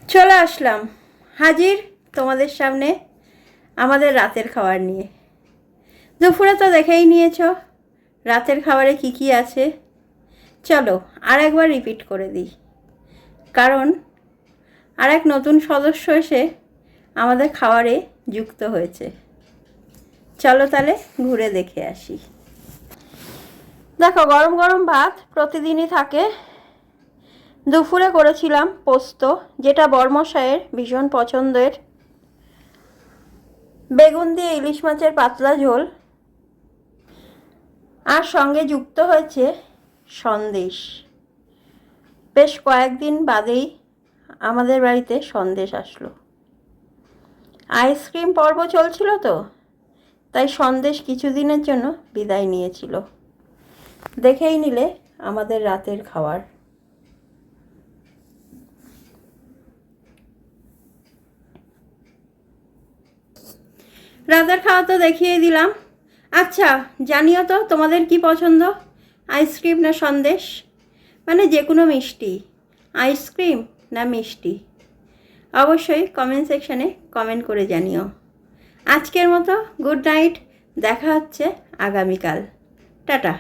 চলে আসলাম হাজির তোমাদের সামনে আমাদের রাতের খাবার নিয়ে। দুপুরে তো দেখেই নিয়েছো রাতের খাবারে কি কি আছে। চলো আর একবার রিপিট করে দিই, কারণ আর এক নতুন সদস্য এসে আমাদের খাবারে যুক্ত হয়েছে। চলো তাহলে ঘুরে দেখে আসি। দেখো, গরম গরম ভাত প্রতিদিনই থাকে। দুপুরে করেছিলাম পোস্ত, যেটা বরমশাইয়ের ভীষণ পছন্দের। বেগুন দিয়ে ইলিশ মাছের পাতলা ঝোল, আর সঙ্গে যুক্ত হয়েছে সন্দেশ। বেশ কয়েকদিন বাদেই আমাদের বাড়িতে সন্দেশ আসলো। আইসক্রিম পর্ব চলছিল তো, তাই সন্দেশ কিছুদিনের জন্য বিদায় নিয়েছিল। দেখেই নিলে আমাদের রাতের খাবার। রাতের খাওয়া তো দেখিয়ে দিলাম। আচ্ছা, জানিও তো তোমাদের কি পছন্দ, আইসক্রিম না সন্দেশ? মানে যে কোনো মিষ্টি, আইসক্রিম না মিষ্টি? অবশ্যই কমেন্ট সেকশানে কমেন্ট করে জানিও। আজকের মতো গুড নাইট, দেখা হচ্ছে আগামীকাল। টাটা।